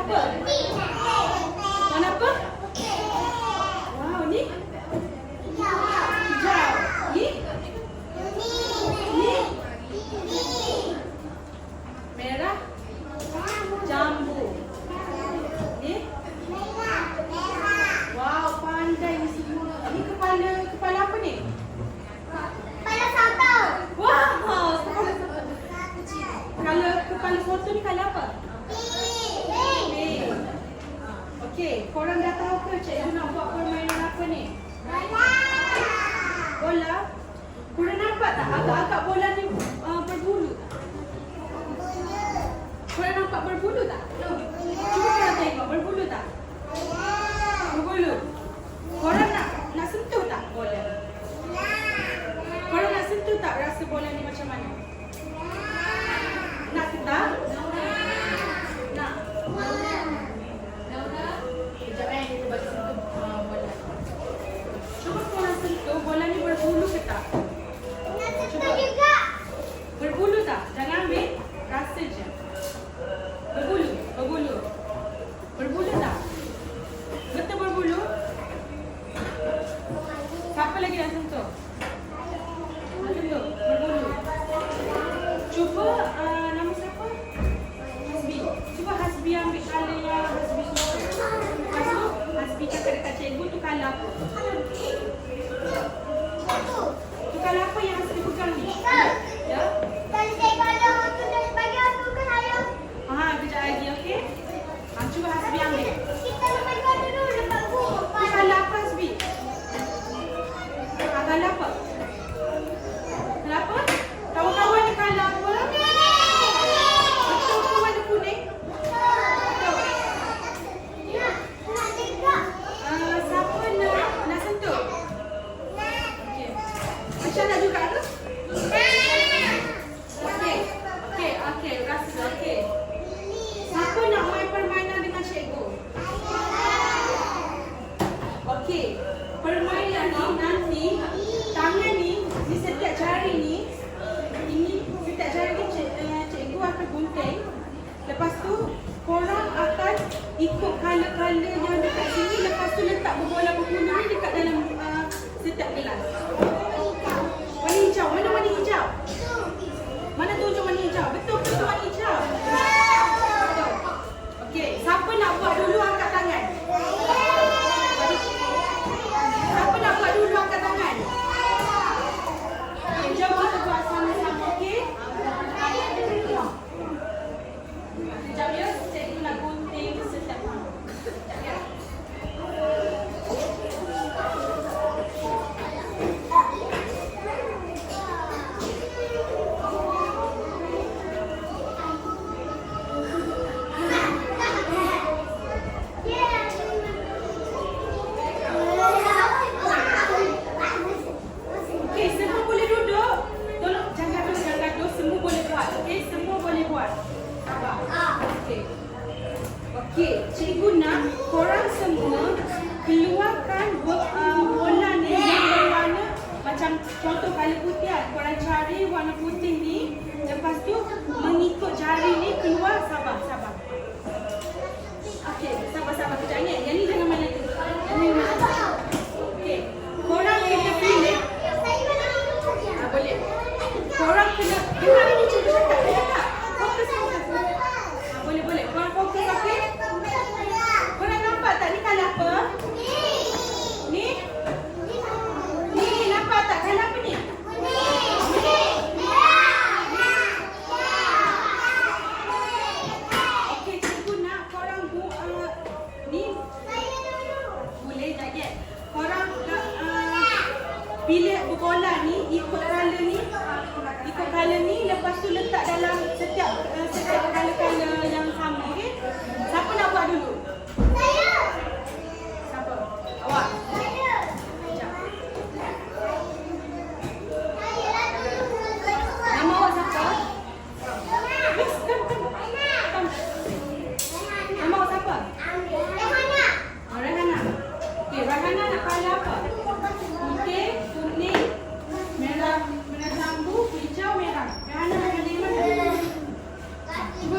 apa? Warna apa? Wow, ni? Hijau. Ni? Ni? Merah? Jambu. Ni? Wow, pandai ni semua. Ni kepala apa ni? Wow, kalau kepala soto ni kalau apa? Pink. Okey, korang dah tahu ke cikgu nak buat permainan apa ni? Bola. Korang nampak tak agak-agak bola ni berbulu tak? Korang nampak berbulu tak? Cuba korang tengok berbulu tak? Berbulu. Korang nak sentuh tak bola? Korang nak sentuh tak rasa bola ni macam mana? Nak ke tak? Nak? Sekejap kita bagi sentuh bola. Cuba korang sentuh bola ni berbulu ke tak? Cuba. Berbulu tak? Jangan ambil, rasa je. Berbulu, berbulu. Berbulu tak? Betul berbulu? Siapa lagi nak sentuh? Betul, berbulu. Cuba nama siapa? Hasbi. Cuba Hasbi ambil colour yang Hasbi suka. Lepas tu Hasbi cakap dekat cikgu tu colour apa? Tu colour apa yang Hasbi pegang ni? Ya? Kejap lagi, okey? Cuba Hasbi ambil. Tu colour apa Hasbi? Colour apa? Kenapa? Kawan-kawan ni colour apa? Betul ke warna kuning? Betul. Siapa nak sentuh? Okey. Aisyah nak juga ke? Okey, rasa okey. Siapa nak main permainan dengan cikgu? Okey. Permainan ni nanti tangan ni setiap jari ni setiap jari ni cikgu akan gunting. Lepas tu korang akan ikut colour-colour yang dekat sini. Lepas tu letak bola berbulu ni dekat dalam setiap gelas. Warna hijau. Mana warna hijau? Mana tunjuk warna hijau? Betul ke warna hijau? Betul. Okey, siapa nak buat dulu angkat tangan? Siapa nak buat dulu angkat tangan? Okay, jom kita buat sama-sama, okey? Sekejap ya, cikgu nak gunting setiap orang. Sekejap ya. Okey, semua boleh duduk. Tolong jangan gaduh, semua boleh buat. Okey, semua boleh buat. Sabar. Okey. Okey, cikgu nak korang semua keluarkan bola ni yang berwarna macam contoh colour putih kan. Korang cari warna putih ni. Lepas tu mengikut jari ni keluar. Sabar. Okey, sabar. Kejap ni. Yang ni jangan main lagi. Yang ni main lagi. Okey. Korang kena pilih. Boleh. Korang kena dengar ni cikgu cakap. Fokus. Boleh. Korang fokus, okey? Korang nampak tak ni colour apa? Ni? Ni nampak tak colour apa ni? Okey, cikgu nak korang ni boleh jaget. Korang pilih bola ni, ikut colour ni, lepas tu letak dalam setiap colour-colour yang sama, okey? Siapa nak buat dulu? Siapa? Awak? Sekejap. Nama awak siapa? Miss, come. Nama awak siapa? Rehana. Okey, Rehana nak colour apa? Putih, kuning, merah jambu, hijau, merah. Rehana nak pilih mana? Cuba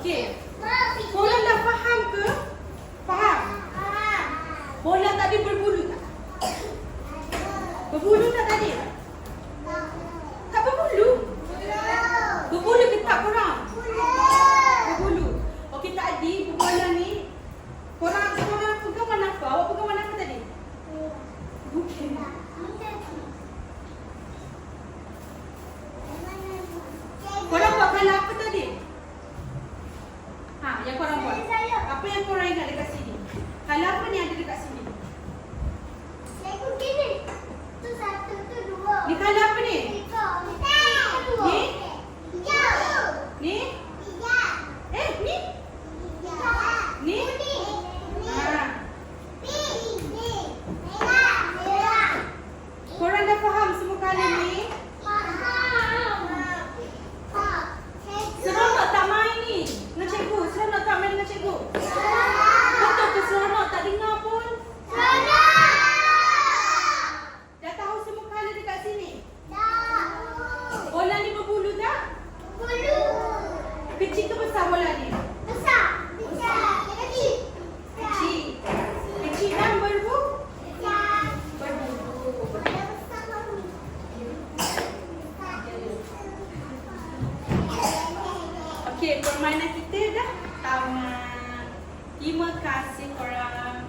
Okey. Korang dah faham ke? Faham? Bola tadi berbulu tak? Berbulu tak tadi? Tak berbulu? Berbulu ke tak korang? Berbulu. Okey tadi bola ni korang pegang warna apa? Awak pegang warna apa tadi? Okey. Korang buat kala apa tadi? Ha, yang korang buat. Apa yang korang ingat dekat sini? Kala apa ni ada dekat sini? Ni kala apa ni? Ni? Ni? Ni? Ni? Ha. Korang dah faham semua kala ni? Seronok tak main ni? Dengan cikgu? Seronok tak main dengan cikgu? Betul ke seronok? Tak dengar pun? Dah tahu semua kala dekat sini? Bola ni berbulu tak? Kecil ke besar bola ni? Kecil. Kecil dan berbulu? Okey, permainan kita dah tamat. Terima kasih korang.